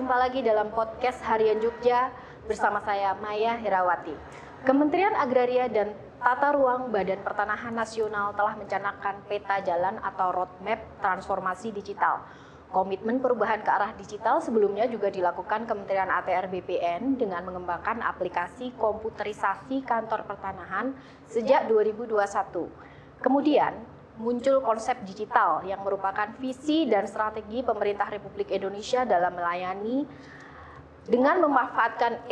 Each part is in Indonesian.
jumpa lagi dalam podcast Harian Jogja bersama saya Maya Herawati. Kementerian Agraria dan Tata Ruang Badan Pertanahan Nasional telah mencanangkan peta jalan atau roadmap transformasi digital. Komitmen perubahan ke arah digital sebelumnya juga dilakukan Kementerian ATR BPN dengan mengembangkan aplikasi komputerisasi kantor pertanahan sejak 2021. Kemudian muncul konsep digital yang merupakan visi dan strategi pemerintah Republik Indonesia dalam melayani dengan memanfaatkan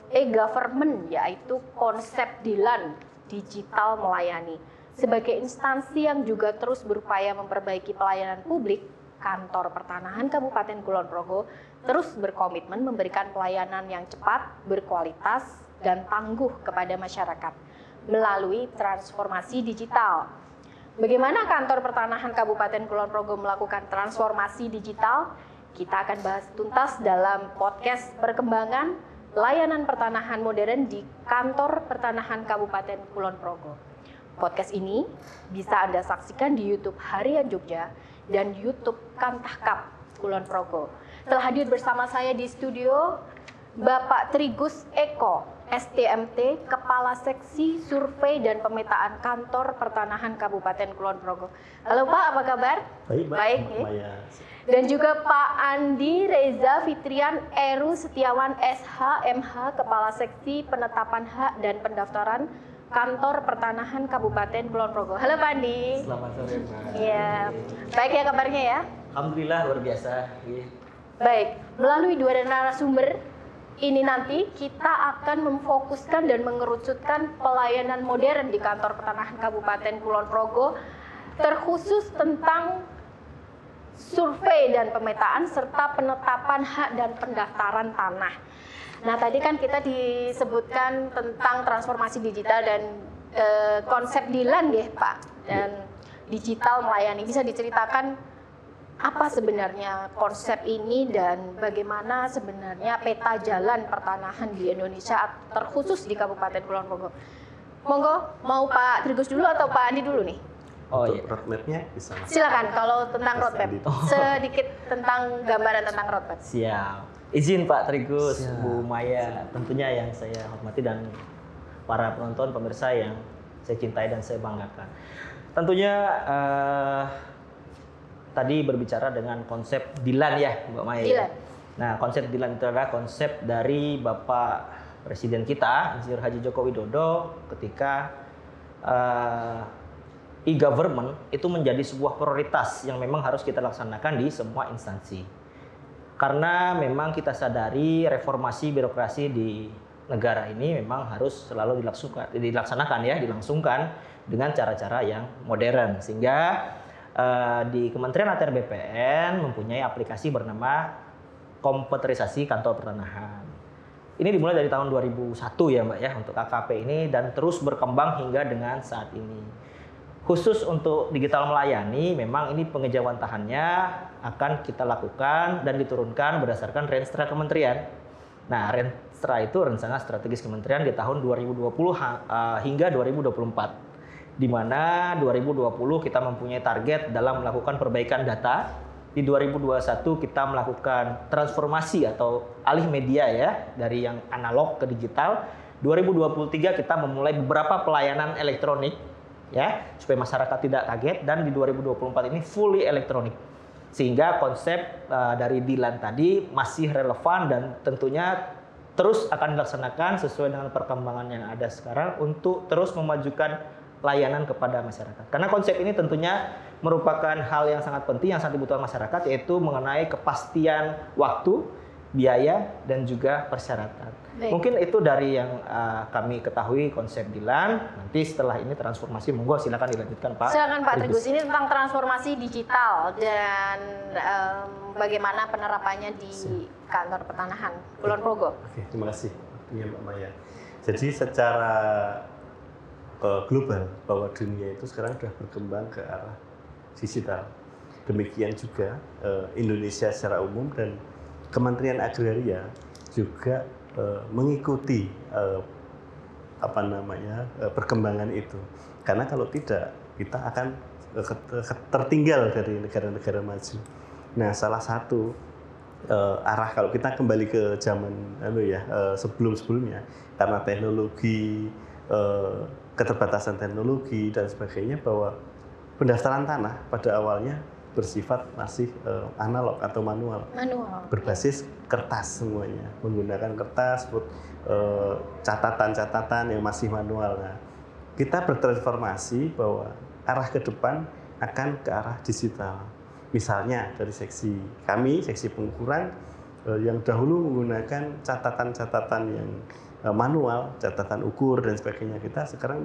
e-government, yaitu konsep DILAN, digital melayani. Sebagai instansi yang juga terus berupaya memperbaiki pelayanan publik, Kantor Pertanahan Kabupaten Kulon Progo terus berkomitmen memberikan pelayanan yang cepat, berkualitas, dan tangguh kepada masyarakat melalui transformasi digital. Bagaimana Kantor Pertanahan Kabupaten Kulon Progo melakukan transformasi digital? Kita akan bahas tuntas dalam podcast perkembangan layanan pertanahan modern di Kantor Pertanahan Kabupaten Kulon Progo. Podcast ini bisa Anda saksikan di YouTube Harian Jogja dan YouTube Kantahkap Kulon Progo. Telah hadir bersama saya di studio Bapak Trigus Eko, STMT, Kepala Seksi Survei dan Pemetaan Kantor Pertanahan Kabupaten Kulon Progo. Halo Pak, apa kabar? Baik. Ya. Dan juga Pak Andi Reza Fitrian Eru Setiawan SH MH, Kepala Seksi Penetapan Hak dan Pendaftaran Kantor Pertanahan Kabupaten Kulon Progo. Halo Pak Andi. Selamat sore Mbak. Iya, baik ya kabarnya ya? Alhamdulillah luar biasa. Baik, melalui dua narasumber ini nanti kita akan memfokuskan dan mengerucutkan pelayanan modern di Kantor Pertanahan Kabupaten Kulon Progo, terkhusus tentang survei dan pemetaan serta penetapan hak dan pendaftaran tanah. Nah, tadi kan kita disebutkan tentang transformasi digital dan konsep DILAN ya Pak, dan digital melayani. Bisa diceritakan apa sebenarnya konsep ini dan bagaimana sebenarnya peta jalan pertanahan di Indonesia terkhusus di Kabupaten Kulon Progo? Monggo, mau Pak Trigus dulu atau Pak Andi dulu nih? Oh iya. Roadmap-nya bisa. Silakan kalau tentang roadmap. Sedikit tentang gambaran tentang roadmap. Siap. Izin Pak Trigus, Bu Maya, tentunya yang saya hormati dan para penonton pemirsa yang saya cintai dan saya banggakan. Tentunya tadi berbicara dengan konsep DILAN ya, Mbak Maya. DILAN. Nah, konsep DILAN itu adalah konsep dari Bapak Presiden kita, Insinyur Haji Joko Widodo, ketika e-government itu menjadi sebuah prioritas yang memang harus kita laksanakan di semua instansi. Karena memang kita sadari reformasi birokrasi di negara ini memang harus selalu dilangsungkan dengan cara-cara yang modern, sehingga di Kementerian ATR BPN mempunyai aplikasi bernama komputerisasi kantor pertanahan. Ini dimulai dari tahun 2001 ya Mbak ya untuk KKP ini dan terus berkembang hingga dengan saat ini. Khusus untuk digital melayani memang ini pengejawantahannya akan kita lakukan dan diturunkan berdasarkan Renstra Kementerian. Nah, Renstra itu rencana strategis Kementerian di tahun 2020 hingga 2024. Di mana 2020 kita mempunyai target dalam melakukan perbaikan data. Di 2021 kita melakukan transformasi atau alih media ya dari yang analog ke digital. 2023 kita memulai beberapa pelayanan elektronik ya supaya masyarakat tidak kaget, dan di 2024 ini fully elektronik. Sehingga konsep dari DILAN tadi masih relevan dan tentunya terus akan dilaksanakan sesuai dengan perkembangan yang ada sekarang untuk terus memajukan layanan kepada masyarakat. Karena konsep ini tentunya merupakan hal yang sangat penting yang sangat dibutuhkan masyarakat, yaitu mengenai kepastian waktu, biaya, dan juga persyaratan. Baik. Mungkin itu dari yang kami ketahui konsep DILAN. Nanti setelah ini transformasi, monggo silakan dilanjutkan Pak. Silakan Pak Trigus. Ini tentang transformasi digital dan bagaimana penerapannya di Kantor Pertanahan Kulon Progo. Oke, terima kasih Mbak Maya. Jadi secara global bahwa dunia itu sekarang sudah berkembang ke arah digital. Demikian juga Indonesia secara umum dan Kementerian Agraria juga mengikuti perkembangan itu. Karena kalau tidak kita akan tertinggal dari negara-negara maju. Nah, salah satu arah kalau kita kembali ke zaman sebelum-sebelumnya, karena teknologi, keterbatasan teknologi dan sebagainya, bahwa pendaftaran tanah pada awalnya bersifat masih analog atau manual, berbasis kertas semuanya, menggunakan kertas, catatan-catatan yang masih manual. Nah, kita bertransformasi bahwa arah ke depan akan ke arah digital. Misalnya dari seksi pengukuran yang dahulu menggunakan catatan-catatan yang manual, catatan ukur dan sebagainya, kita sekarang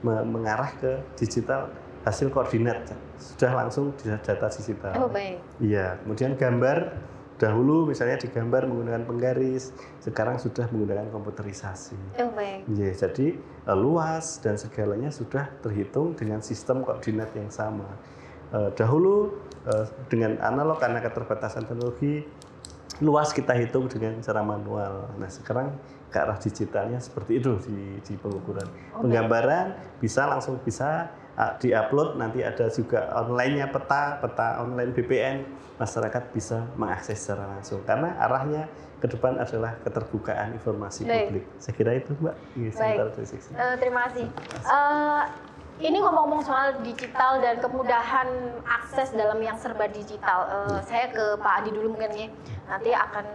mengarah ke digital, hasil koordinat sudah langsung di data digital. Oh, baik. Iya, kemudian gambar, dahulu misalnya digambar menggunakan penggaris, sekarang sudah menggunakan komputerisasi. Oh, baik. Ya, jadi luas dan segalanya sudah terhitung dengan sistem koordinat yang sama. Dahulu dengan analog karena keterbatasan teknologi, luas kita hitung dengan cara manual. Nah, sekarang ke arah digitalnya seperti itu di pengukuran. Penggambaran langsung bisa diupload, nanti ada juga online-nya, peta online BPN, masyarakat bisa mengakses secara langsung. Karena arahnya ke depan adalah keterbukaan informasi publik. Saya kira itu, Mbak. Terima kasih. Ini ngomong-ngomong soal digital dan kemudahan akses dalam yang serba digital, saya ke Pak Adi dulu mungkin ya. Nanti akan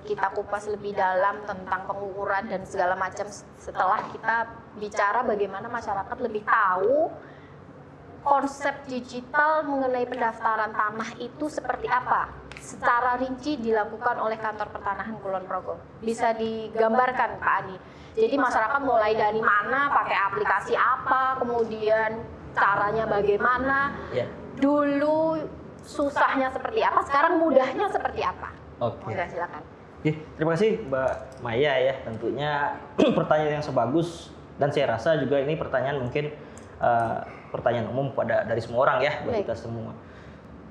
kita kupas lebih dalam tentang pengukuran dan segala macam setelah kita bicara bagaimana masyarakat lebih tahu konsep digital mengenai pendaftaran tanah itu seperti apa. Secara rinci dilakukan oleh Kantor Pertanahan Kulon Progo. Bisa digambarkan, Pak Adi. Jadi masyarakat mulai dari mana, pakai aplikasi apa, kemudian caranya bagaimana, dulu susahnya seperti apa, sekarang mudahnya seperti apa. Oke. Silakan. Terima kasih Mbak Maya ya, tentunya pertanyaan yang sebagus, dan saya rasa juga ini pertanyaan mungkin pertanyaan umum dari semua orang ya, buat kita semua.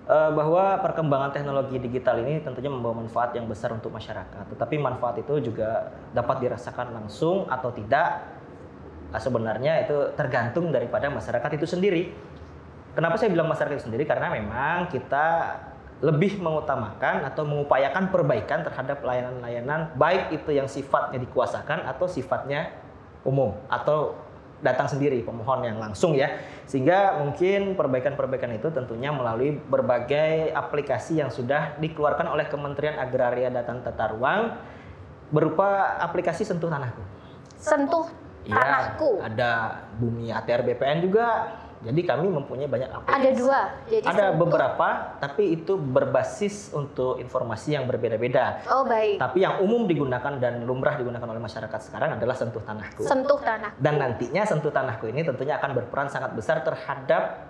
Bahwa perkembangan teknologi digital ini tentunya membawa manfaat yang besar untuk masyarakat. Tetapi manfaat itu juga dapat dirasakan langsung atau tidak. Sebenarnya itu tergantung daripada masyarakat itu sendiri. Kenapa saya bilang masyarakat itu sendiri? Karena memang kita lebih mengutamakan atau mengupayakan perbaikan terhadap layanan-layanan, baik itu yang sifatnya dikuasakan atau sifatnya umum atau datang sendiri pemohon yang langsung ya, sehingga mungkin perbaikan-perbaikan itu tentunya melalui berbagai aplikasi yang sudah dikeluarkan oleh Kementerian Agraria dan Tata Ruang berupa aplikasi Sentuh Tanahku. Sentuh Tanahku. Ya, ada Bumi ATR BPN juga. Jadi kami mempunyai banyak aplikasi. Ada dua. Jadi ada beberapa, tapi itu berbasis untuk informasi yang berbeda-beda. Oh, baik. Tapi yang umum digunakan dan lumrah digunakan oleh masyarakat sekarang adalah Sentuh Tanahku. Sentuh Tanahku. Dan nantinya Sentuh Tanahku ini tentunya akan berperan sangat besar terhadap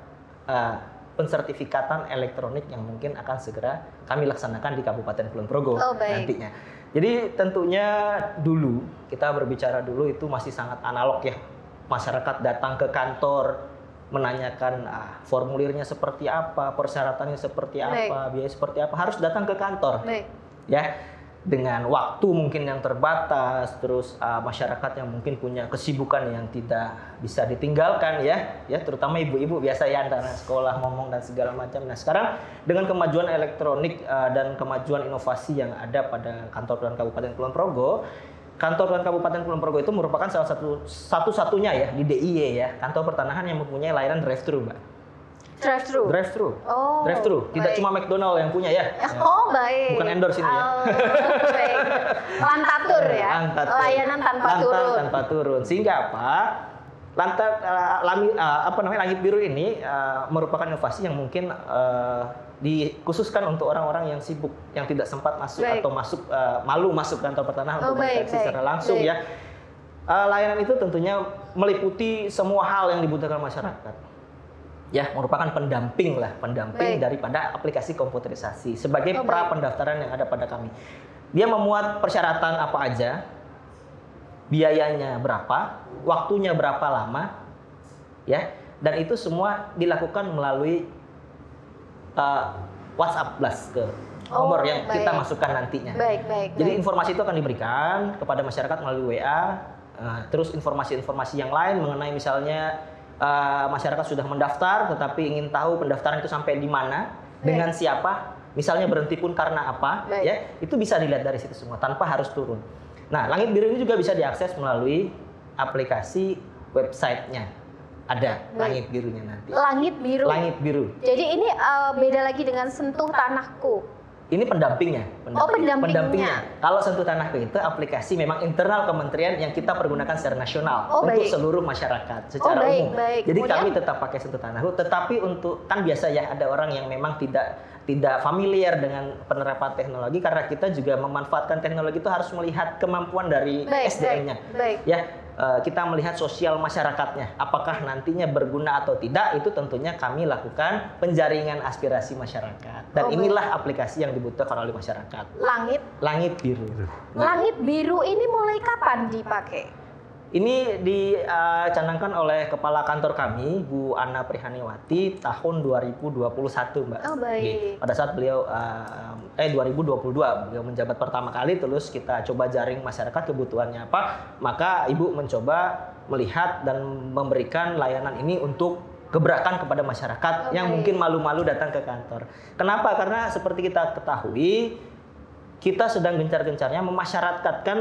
pensertifikatan elektronik yang mungkin akan segera kami laksanakan di Kabupaten Kulon Progo nantinya. Jadi tentunya dulu, kita berbicara dulu itu masih sangat analog ya. Masyarakat datang ke kantor, menanyakan formulirnya seperti apa, persyaratannya seperti apa, biaya seperti apa, harus datang ke kantor. Ya, dengan waktu mungkin yang terbatas, terus masyarakat yang mungkin punya kesibukan yang tidak bisa ditinggalkan ya, terutama ibu-ibu biasa ya antara sekolah, ngomong dan segala macam. Nah, sekarang dengan kemajuan elektronik dan kemajuan inovasi yang ada pada kantor dan Kabupaten Kulon Progo, Kantor dan Kabupaten Kulon Progo itu merupakan salah satu-satunya ya di DIY ya, kantor pertanahan yang mempunyai layanan drive-thru, Mbak. Drive-thru? Drive-thru. Oh, drive-thru. Tidak cuma McDonald yang punya ya. Oh, baik. Bukan endorse ini ya. Baik. Lantatur ya. Layanan tanpa turun. Sehingga apa? Langit biru ini merupakan inovasi yang mungkin dikhususkan untuk orang-orang yang sibuk, yang tidak sempat masuk atau malu masuk kantor pertanahan untuk berinteraksi secara langsung ya. Layanan itu tentunya meliputi semua hal yang dibutuhkan masyarakat. Ya, merupakan pendamping daripada aplikasi komputerisasi sebagai pra pendaftaran yang ada pada kami. Dia memuat persyaratan apa aja, biayanya berapa, waktunya berapa lama, ya, dan itu semua dilakukan melalui WhatsApp Blast ke nomor yang kita masukkan nantinya. Jadi informasi itu akan diberikan kepada masyarakat melalui WA, terus informasi-informasi yang lain mengenai misalnya masyarakat sudah mendaftar tetapi ingin tahu pendaftaran itu sampai di mana, dengan siapa, misalnya berhenti pun karena apa, ya itu bisa dilihat dari situ semua tanpa harus turun. Nah, Langit Biru ini juga bisa diakses melalui aplikasi websitenya. Ada Langit Birunya nanti. Langit Biru. Langit Biru. Jadi ini beda lagi dengan Sentuh Tanahku. Ini pendampingnya. Pendampingnya. Kalau Sentuh Tanahku itu aplikasi memang internal kementerian yang kita pergunakan secara nasional untuk seluruh masyarakat secara umum. Jadi kemudian, kami tetap pakai Sentuh Tanahku, tetapi untuk kan biasa ya ada orang yang memang tidak familiar dengan penerapan teknologi, karena kita juga memanfaatkan teknologi itu harus melihat kemampuan dari SDM-nya. Ya, kita melihat sosial masyarakatnya, apakah nantinya berguna atau tidak, itu tentunya kami lakukan penjaringan aspirasi masyarakat. Dan inilah aplikasi yang dibutuhkan oleh masyarakat. Langit Biru. Langit Biru ini mulai kapan dipakai? Ini dicanangkan oleh Kepala Kantor kami, Bu Ana Prihaniwati, tahun 2021, Mbak. Oh, baik. Pada saat beliau 2022 beliau menjabat pertama kali, terus kita coba jaring masyarakat kebutuhannya apa, maka Ibu mencoba melihat dan memberikan layanan ini untuk gebrakan kepada masyarakat yang mungkin malu-malu datang ke kantor. Kenapa? Karena seperti kita ketahui, kita sedang gencar-gencarnya memasyarakatkan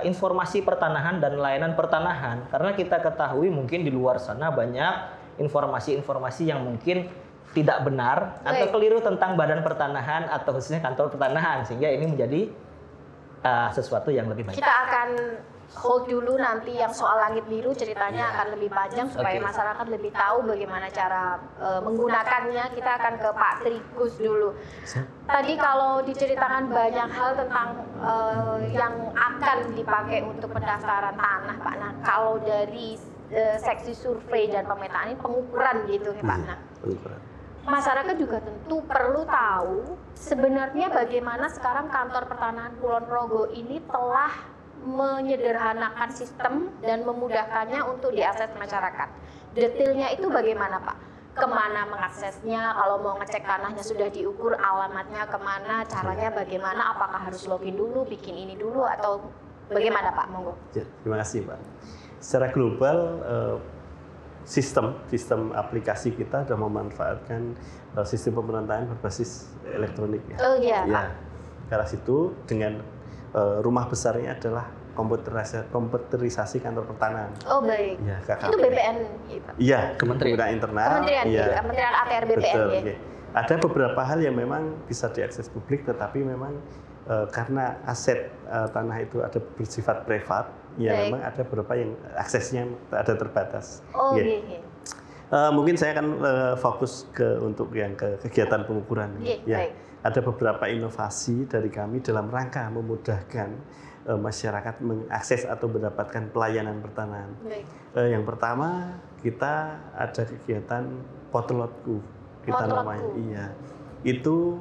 informasi pertanahan dan layanan pertanahan. Karena kita ketahui mungkin di luar sana banyak informasi-informasi yang mungkin tidak benar atau keliru tentang badan pertanahan atau khususnya kantor pertanahan. Sehingga ini menjadi sesuatu yang lebih baik. Kita akan hold dulu, nanti yang soal Langit Biru ceritanya akan lebih panjang supaya masyarakat lebih tahu bagaimana cara menggunakannya. Kita akan ke Pak Trigus dulu. Tadi kalau diceritakan banyak hal tentang yang akan dipakai untuk pendaftaran tanah, Pak. Nah, kalau dari seksi survei dan pemetaan ini pengukuran gitu ya, Pak. Nah, masyarakat juga tentu perlu tahu sebenarnya bagaimana sekarang kantor pertanahan Kulon Progo ini telah menyederhanakan sistem dan memudahkannya untuk diakses masyarakat. Detailnya itu bagaimana, Pak? Kemana mengaksesnya? Kalau mau ngecek tanahnya sudah diukur, alamatnya kemana? Caranya bagaimana? Apakah harus login dulu, bikin ini dulu, atau bagaimana, Pak? Monggo. Ya, terima kasih, Pak. Secara global, sistem aplikasi kita sudah memanfaatkan sistem pemerintahan berbasis elektronik. Ya. Oh iya, ya. Pak. Ke arah situ dengan rumah besarnya adalah komputerisasi kantor pertanahan. Oh baik. Ya, KKP. Itu BPN. Iya, Kementerian Internal. Kementerian ATR BPN. Betul, Ya. Okay. Ada beberapa hal yang memang bisa diakses publik, tetapi memang karena aset tanah itu ada bersifat privat, ya memang ada beberapa yang aksesnya ada terbatas. Oh iya. Mungkin saya akan fokus untuk yang kegiatan pengukuran. Ya. Baik. Ada beberapa inovasi dari kami dalam rangka memudahkan masyarakat mengakses atau mendapatkan pelayanan pertanahan. Yang pertama, kita ada kegiatan Potlotku, kita namanya. Iya, itu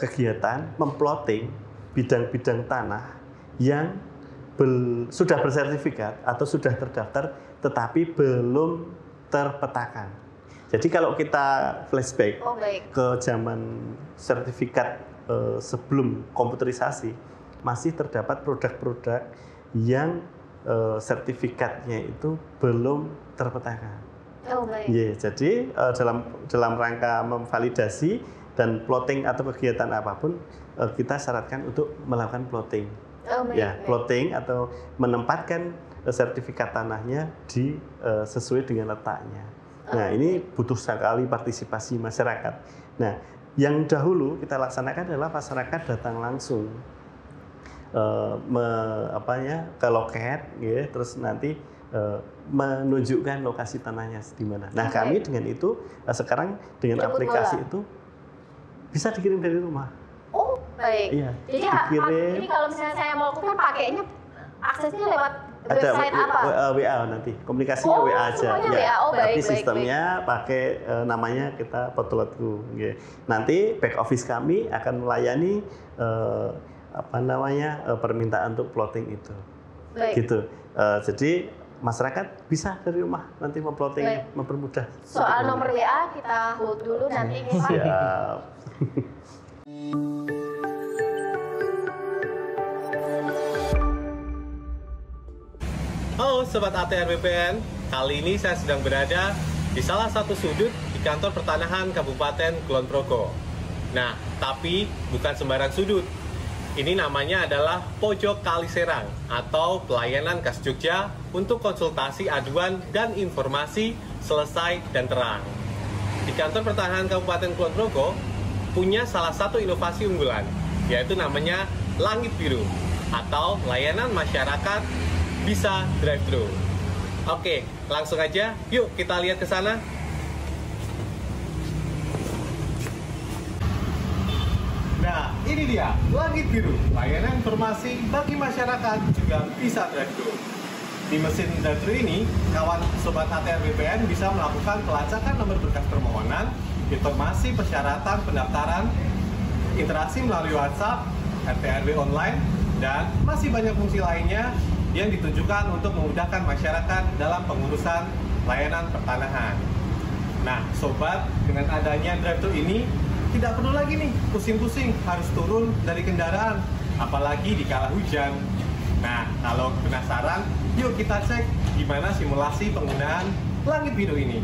kegiatan memplotting bidang-bidang tanah yang sudah bersertifikat atau sudah terdaftar, tetapi belum terpetakan. Jadi kalau kita flashback ke zaman sertifikat sebelum komputerisasi, masih terdapat produk-produk yang sertifikatnya itu belum terpetakan. Jadi dalam rangka memvalidasi dan plotting atau kegiatan apapun, kita syaratkan untuk melakukan plotting. Plotting atau menempatkan sertifikat tanahnya sesuai dengan letaknya. Nah, ini butuh sekali partisipasi masyarakat. Nah, yang dahulu kita laksanakan adalah masyarakat datang langsung ke loket, ya, terus nanti menunjukkan lokasi tanahnya di mana. Nah, kami dengan itu sekarang dengan aplikasi itu bisa dikirim dari rumah. Oh, baik. Iya, jadi kalau misalnya saya mau lakukan pakainya aksesnya lewat website apa? WA nanti, komunikasinya WA aja. Ya. Tapi sistemnya pakai namanya kita Potlotku. Nanti back office kami akan melayani permintaan untuk plotting itu. Gitu. Jadi masyarakat bisa dari rumah nanti memplottingnya, mempermudah. Soal nomor WA kita hold dulu nanti, Pak. Siap. Halo Sobat ATR BPN, kali ini saya sedang berada di salah satu sudut di kantor pertanahan Kabupaten Kulon Progo. Nah, tapi bukan sembarang sudut. Ini namanya adalah Pojok Kali Serang atau pelayanan Kas Jogja untuk konsultasi, aduan, dan informasi selesai dan terang. Di Kantor Pertanahan Kabupaten Kulon Progo punya salah satu inovasi unggulan, yaitu namanya Langit Biru atau layanan masyarakat bisa drive-thru. Oke, langsung aja yuk kita lihat ke sana. Nah, ini dia Langit Biru, layanan informasi bagi masyarakat juga bisa drive-thru. Di mesin drive-thru ini, kawan Sobat ATR BPN bisa melakukan pelacakan nomor berkas permohonan, informasi persyaratan pendaftaran, interaksi melalui WhatsApp, RT/RW online, dan masih banyak fungsi lainnya yang ditujukan untuk memudahkan masyarakat dalam pengurusan layanan pertanahan. Nah, Sobat, dengan adanya drive-thru ini, tidak perlu lagi nih pusing-pusing harus turun dari kendaraan, apalagi di kala hujan. Nah, kalau penasaran, yuk kita cek gimana simulasi penggunaan Langit Biru ini.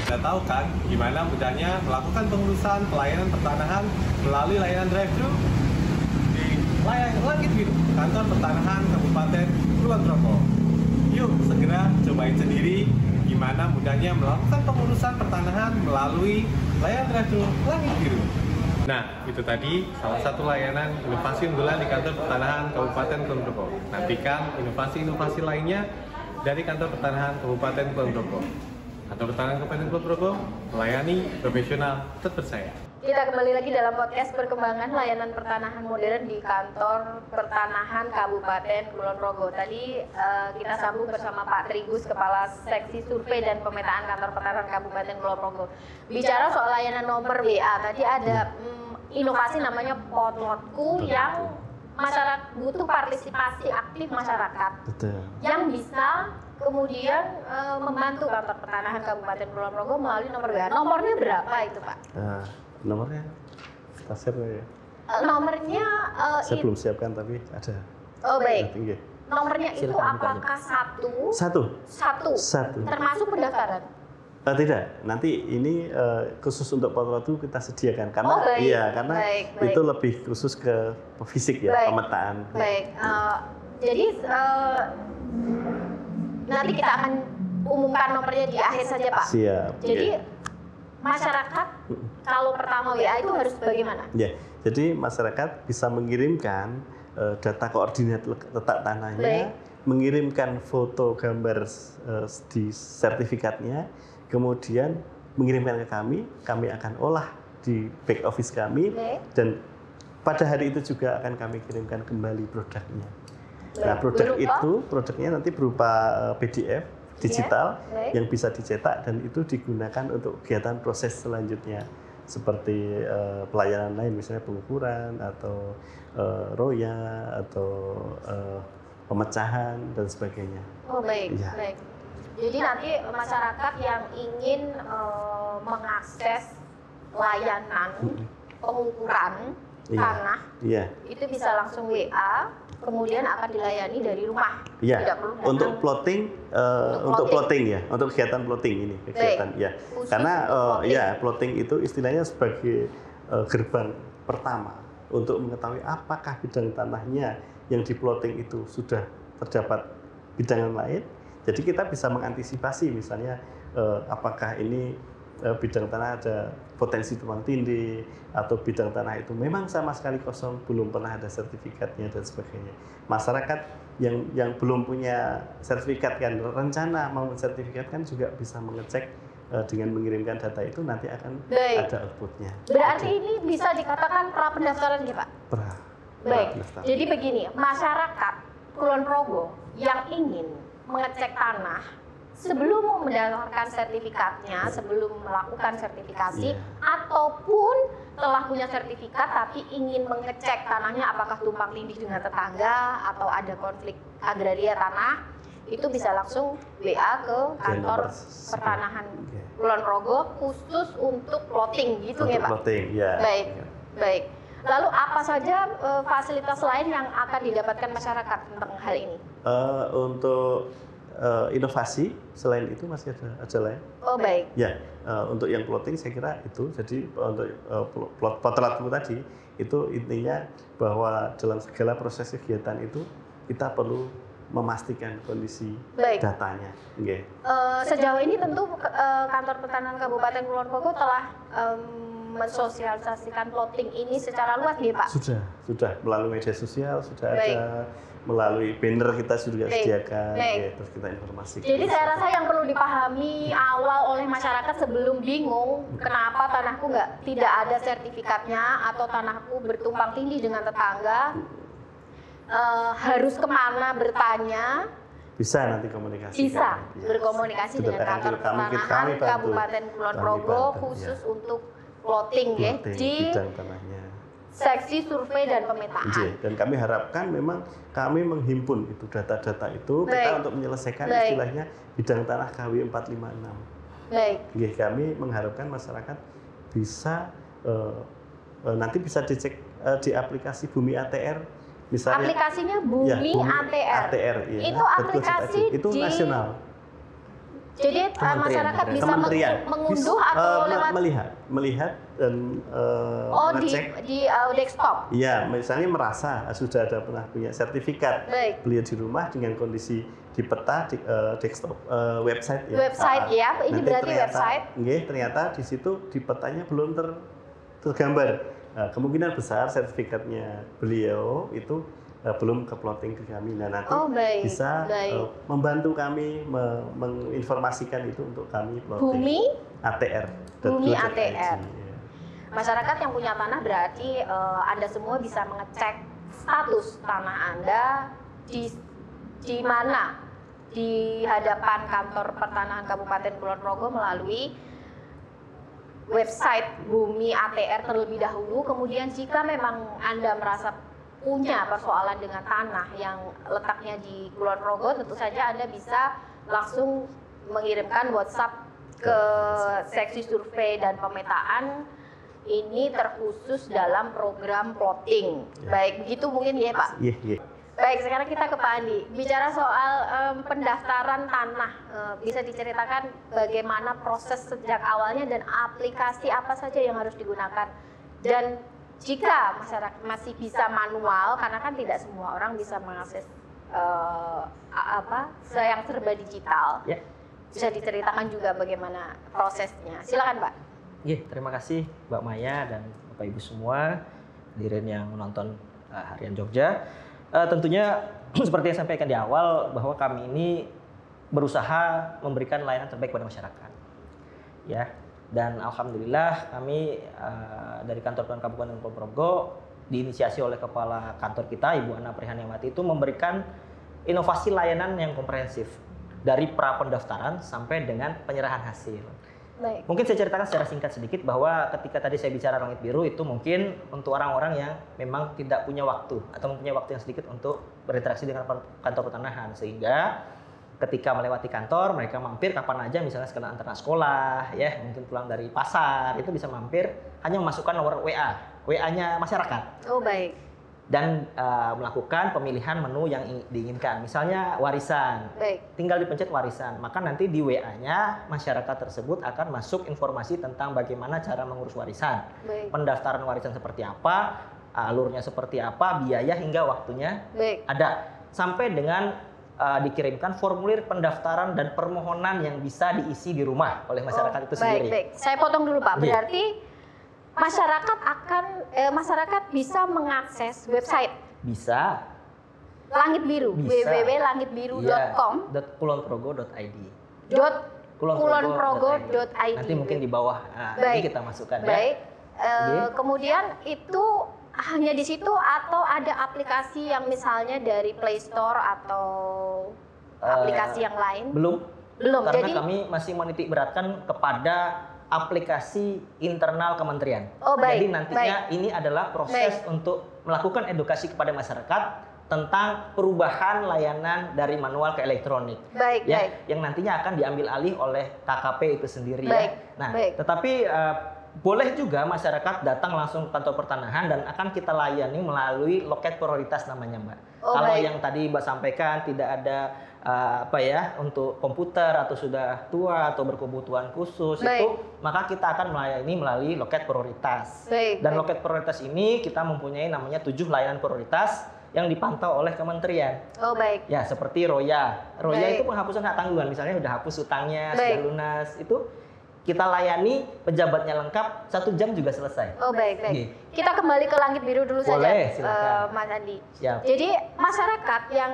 Sudah tahu kan gimana mudahnya melakukan pengurusan pelayanan pertanahan melalui layanan drive-thru di Langit Biru, Kantor Pertanahan Kabupaten Kulon Progo. Yuk segera cobain sendiri gimana mudahnya melakukan pengurusan pertanahan melalui layanan drive-thru Langit Biru. Nah, itu tadi salah satu layanan inovasi unggulan di Kantor Pertanahan Kabupaten Kulon Progo. Nantikan inovasi-inovasi lainnya dari Kantor Pertanahan Kabupaten Kulon Progo. Kantor Pertanahan Kabupaten Kulon Progo melayani profesional terpercaya. Kita kembali lagi dalam podcast perkembangan layanan pertanahan modern di Kantor Pertanahan Kabupaten Kulon Progo. Tadi kita sambung bersama Pak Trigus, Kepala Seksi Survei dan Pemetaan Kantor Pertanahan Kabupaten Kulon Progo. Bicara soal layanan nomor WA, tadi ada inovasi namanya Potlotku yang masyarakat butuh partisipasi aktif masyarakat. Betul. Yang bisa kemudian membantu Kantor Pertanahan Kabupaten Kulon Progo melalui nomor WA. Nomornya berapa itu, Pak? Nah, nomornya kita share ya. Nomornya Saya belum siapkan tapi ada. Oh baik. Tinggi. Nomornya itu Silakan apakah satu? Satu. Termasuk pendaftaran? Tidak. Nanti ini khusus untuk Potlotku kita sediakan karena baik. iya karena Baik. itu lebih khusus ke fisik ya, Baik. pemetaan. Baik. Jadi nanti kita akan umumkan nomornya di akhir saja, Pak. Siap. Jadi Ya. masyarakat kalau pertama WA itu harus bagaimana? Ya, jadi masyarakat bisa mengirimkan data koordinat letak tanahnya Baik. mengirimkan foto gambar di sertifikatnya, kemudian mengirimkan ke kami akan olah di back office kami, dan pada hari itu juga akan kami kirimkan kembali produknya. Nah, produknya nanti berupa PDF digital yang bisa dicetak dan itu digunakan untuk kegiatan proses selanjutnya seperti pelayanan lain, misalnya pengukuran atau roya atau pemecahan dan sebagainya. Oh baik, ya. Baik. Jadi nanti masyarakat yang ingin mengakses layanan pengukuran tanah, itu bisa langsung WA, kemudian akan dilayani dari rumah. Iya. Tidak perlu datang. Untuk plotting ya, untuk kegiatan plotting ini kegiatan. Ya. Karena plotting itu istilahnya sebagai gerbang pertama untuk mengetahui apakah bidang tanahnya yang di plotting itu sudah terdapat bidangan lain. Jadi kita bisa mengantisipasi misalnya apakah ini bidang tanah ada potensi tumpang tindih atau bidang tanah itu memang sama sekali kosong, belum pernah ada sertifikatnya dan sebagainya. Masyarakat yang belum punya sertifikat kan rencana mau mensertifikatkan juga bisa mengecek dengan mengirimkan data itu nanti akan ada outputnya. Berarti ini bisa dikatakan pra pendaftaran ya Pak? Baik, jadi begini, masyarakat Kulon Progo yang ingin mengecek tanah sebelum mendapatkan sertifikatnya, sebelum melakukan sertifikasi, ataupun telah punya sertifikat tapi ingin mengecek tanahnya apakah tumpang tindih dengan tetangga atau ada konflik agraria tanah, itu bisa langsung WA ke kantor pertanahan Kulon Progo khusus untuk plotting gitu ya Pak? Plotting, ya. Baik. Lalu apa saja fasilitas lain yang akan didapatkan masyarakat tentang hal ini? Untuk inovasi selain itu masih ada lain. Oh baik. Ya, untuk yang plotting saya kira itu. Jadi untuk plot tadi itu intinya bahwa dalam segala proses kegiatan itu kita perlu memastikan kondisi datanya. Sejauh ini tentu kantor pertanahan Kabupaten Kulon Progo telah mensosialisasikan plotting ini secara luas nih Pak? Sudah melalui media sosial sudah ada, melalui banner kita sudah sediakan, terus kita informasikan. Jadi saya rasa yang perlu dipahami awal oleh masyarakat sebelum bingung kenapa tanahku tidak ada sertifikatnya atau tanahku bertumpang tindih dengan tetangga, harus kemana bertanya. Bisa nanti komunikasi. Bisa berkomunikasi dengan kantor pertanahan Kabupaten Kulon Progo khusus untuk plotting ya di seksi survei dan pemetaan. Dan kami harapkan memang kami menghimpun itu data-data itu kita untuk menyelesaikan istilahnya bidang tanah KW 456. Kami mengharapkan masyarakat bisa nanti bisa dicek di aplikasi Bumi ATR. Misalnya, aplikasinya Bumi ATR. Itu aplikasi itu nasional. Jadi masyarakat bisa mengunduh atau lewat melihat dan mengecek di desktop. Iya, misalnya merasa sudah ada pernah punya sertifikat beliau di rumah dengan kondisi di peta di desktop website ya. Website ya, ini berarti website. Ternyata di situ di petanya belum tergambar. Kemungkinan besar sertifikatnya beliau itu belum ke plotting ke kami. Nah nanti bisa membantu kami menginformasikan itu untuk kami plotting. Bumi ATR. Bumi ATR. Masyarakat yang punya tanah berarti Anda semua bisa mengecek status tanah Anda di mana di hadapan kantor pertanahan Kabupaten Kulon Progo melalui website Bumi ATR terlebih dahulu. Kemudian jika memang Anda merasa punya persoalan dengan tanah yang letaknya di Kulon Progo, tentu saja Anda bisa langsung mengirimkan WhatsApp ke seksi survei dan pemetaan. Ini terkhusus dalam program plotting. Baik, begitu mungkin ya Pak? Iya. Baik, sekarang kita ke Pak Andi. Bicara soal pendaftaran tanah, bisa diceritakan bagaimana proses sejak awalnya dan aplikasi apa saja yang harus digunakan? Dan jika masyarakat masih bisa manual, karena kan tidak semua orang bisa mengakses yang serba digital, bisa diceritakan juga bagaimana prosesnya. Silakan Pak. Terima kasih Mbak Maya dan Bapak Ibu semua hadirin yang menonton Harian Jogja. Tentunya seperti yang saya sampaikan di awal bahwa kami ini berusaha memberikan layanan terbaik pada masyarakat. Ya. Dan alhamdulillah kami dari kantor Kelurahan Kabupaten Kulon Progo diinisiasi oleh kepala kantor kita Ibu Ana Prihaniawati itu memberikan inovasi layanan yang komprehensif dari pra pendaftaran sampai dengan penyerahan hasil. Baik. Mungkin saya ceritakan secara singkat sedikit bahwa ketika tadi saya bicara langit biru itu mungkin untuk orang-orang yang memang tidak punya waktu atau mempunyai waktu yang sedikit untuk berinteraksi dengan kantor pertanahan, sehingga ketika melewati kantor mereka mampir kapan aja, misalnya sekedar antar sekolah ya, mungkin pulang dari pasar itu bisa mampir, hanya memasukkan nomor WA-nya masyarakat. Oh baik. Dan melakukan pemilihan menu yang diinginkan, misalnya warisan. Baik. Tinggal dipencet warisan, maka nanti di WA-nya masyarakat tersebut akan masuk informasi tentang bagaimana cara mengurus warisan. Baik. Pendaftaran warisan seperti apa, alurnya seperti apa, biaya hingga waktunya Baik. ada. Sampai dengan dikirimkan formulir pendaftaran dan permohonan yang bisa diisi di rumah oleh masyarakat itu sendiri. Baik. Saya potong dulu Pak, Iya. berarti masyarakat bisa mengakses website Bisa. Langit Biru, Bisa. www.langitbiru.com. .kulonprogo.id. kulonprogo.id. Nanti mungkin di bawah ini Baik. kita masukkan Baik. ya. Kemudian itu hanya di situ atau ada aplikasi yang misalnya dari Play Store atau aplikasi yang lain? Belum. Karena Jadi kami masih menitik beratkan kepada aplikasi internal kementerian. Oh, baik. Jadi nantinya ini adalah proses untuk melakukan edukasi kepada masyarakat tentang perubahan layanan dari manual ke elektronik. Baik, ya, baik. yang nantinya akan diambil alih oleh KKP itu sendiri Baik, ya. Nah, baik. tetapi boleh juga masyarakat datang langsung ke kantor pertanahan dan akan kita layani melalui loket prioritas namanya, Mbak. Oh, Kalau baik. yang tadi Mbak sampaikan tidak ada untuk komputer atau sudah tua atau berkebutuhan khusus Baik. itu, maka kita akan melayani melalui loket prioritas. Baik, Dan baik. loket prioritas ini kita mempunyai namanya 7 layanan prioritas yang dipantau oleh kementerian. Oh baik. Ya, seperti Roya. Roya Baik. itu penghapusan hak tanggungan, misalnya udah hapus utangnya, Baik. sudah lunas, itu kita layani, pejabatnya lengkap, 1 jam juga selesai. Oh baik, baik. Oke. Kita kembali ke Langit Biru dulu Boleh, saja, silakan. Mas Andi. Siap. Jadi masyarakat yang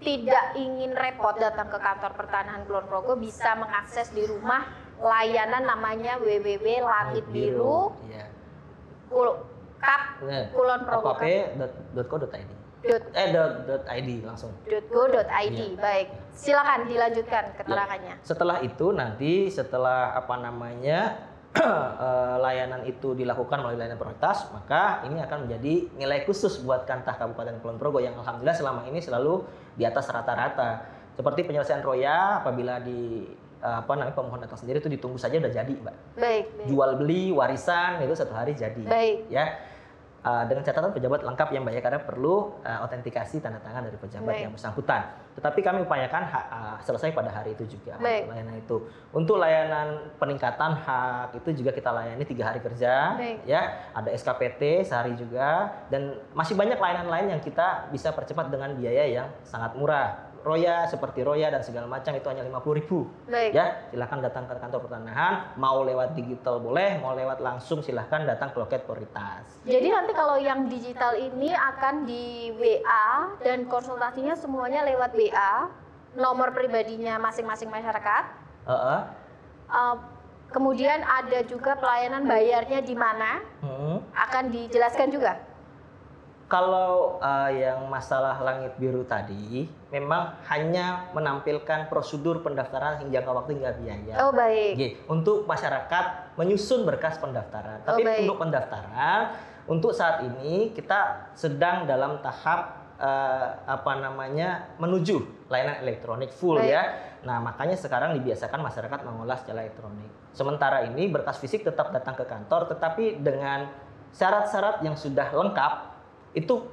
tidak ingin repot datang ke kantor pertanahan Kulon Progo bisa mengakses di rumah layanan namanya www.langitbiru Iya. Kulon Progo kp.co.id. .id langsung. .go.id. Iya. Baik. Silakan dilanjutkan keterangannya. Setelah itu nanti setelah layanan itu dilakukan melalui layanan prioritas, maka ini akan menjadi nilai khusus buat Kantah Kabupaten Kulon Progo yang alhamdulillah selama ini selalu di atas rata-rata. Seperti penyelesaian Roya, apabila di pemohon datang sendiri itu ditunggu saja udah jadi, Mbak. Baik. Baik. Jual beli warisan itu 1 hari jadi. Baik. Ya. Dengan catatan pejabat lengkap ya, Mbak, ya, karena perlu autentikasi tanda tangan dari pejabat Baik. yang bersangkutan. Tetapi kami upayakan selesai pada hari itu juga. Baik. Layanan itu. Untuk layanan peningkatan hak itu juga kita layani 3 hari kerja. Baik. Ya, ada SKPT sehari juga, dan masih banyak layanan lain yang kita bisa percepat dengan biaya yang sangat murah. Roya seperti Roya dan segala macam itu hanya 50.000. Baik. Ya, silahkan datang ke kantor pertanahan, mau lewat digital boleh, mau lewat langsung silahkan datang ke loket prioritas. Jadi nanti kalau yang digital ini akan di WA dan konsultasinya semuanya lewat WA, nomor pribadinya masing-masing masyarakat. Kemudian ada juga pelayanan bayarnya di mana, akan dijelaskan juga. Kalau yang masalah Langit Biru tadi, memang hanya menampilkan prosedur pendaftaran hingga jangka waktu hingga biaya. Oh baik. Oke, untuk masyarakat menyusun berkas pendaftaran. Oh, Tapi baik. untuk pendaftaran, untuk saat ini kita sedang dalam tahap menuju layanan elektronik full. Baik. Ya. Nah, makanya sekarang dibiasakan masyarakat mengolah secara elektronik. Sementara ini berkas fisik tetap datang ke kantor, tetapi dengan syarat-syarat yang sudah lengkap, itu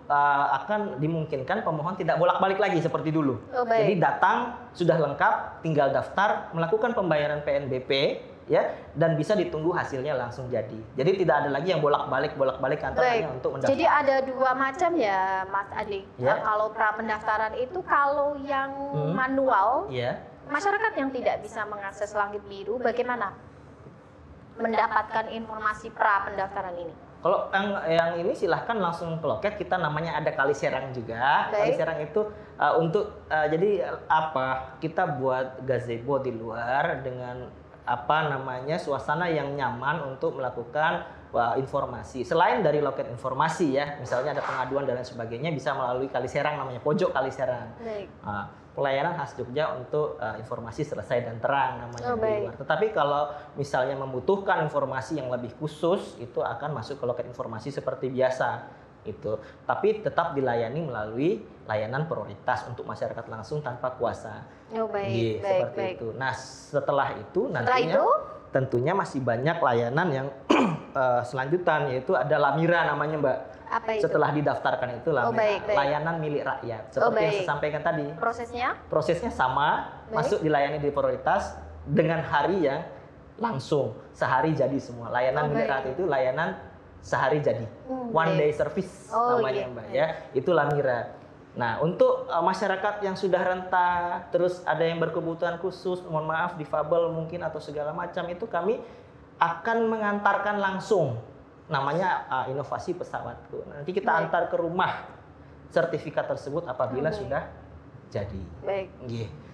akan dimungkinkan pemohon tidak bolak-balik lagi seperti dulu. Oh, baik. Jadi datang sudah lengkap, tinggal daftar, melakukan pembayaran PNBP, ya, dan bisa ditunggu hasilnya langsung jadi. Jadi tidak ada lagi yang bolak-balik kantor Baik. hanya untuk mendaftar. Jadi ada 2 macam ya, Mas Adi. Ya. Kalau pra pendaftaran itu, kalau yang manual, Ya. masyarakat yang tidak bisa mengakses Langit Biru, bagaimana mendapatkan informasi pra pendaftaran ini? Kalau yang ini silahkan langsung ke loket, kita namanya ada Kali Serang juga. Baik. Kali Serang itu jadi apa? Kita buat gazebo di luar dengan suasana yang nyaman untuk melakukan informasi. Selain dari loket informasi ya, misalnya ada pengaduan dan lain sebagainya, bisa melalui Kali Serang, namanya pojok Kali Serang. Baik. Pelayanan khas Jogja untuk informasi selesai dan terang namanya di luar. Tetapi kalau misalnya membutuhkan informasi yang lebih khusus, itu akan masuk ke loket informasi seperti biasa itu. Tapi tetap dilayani melalui layanan prioritas untuk masyarakat langsung tanpa kuasa. Seperti itu. Nah, setelah itu nantinya tentunya masih banyak layanan yang selanjutan, yaitu ada Lamira namanya, Mbak. Apa itu? Setelah didaftarkan itu layanan milik rakyat. Seperti yang saya sampaikan tadi. Prosesnya sama, masuk dilayani di prioritas dengan hari yang langsung, sehari jadi semua. Layanan milik rakyat itu layanan sehari jadi. One day service namanya, Mbak ya. Itu Lamira. Nah, untuk masyarakat yang sudah renta, terus ada yang berkebutuhan khusus, mohon maaf difabel mungkin atau segala macam, itu kami akan mengantarkan langsung. Namanya inovasi pesawatku. Nanti kita antar ke rumah sertifikat tersebut apabila sudah jadi.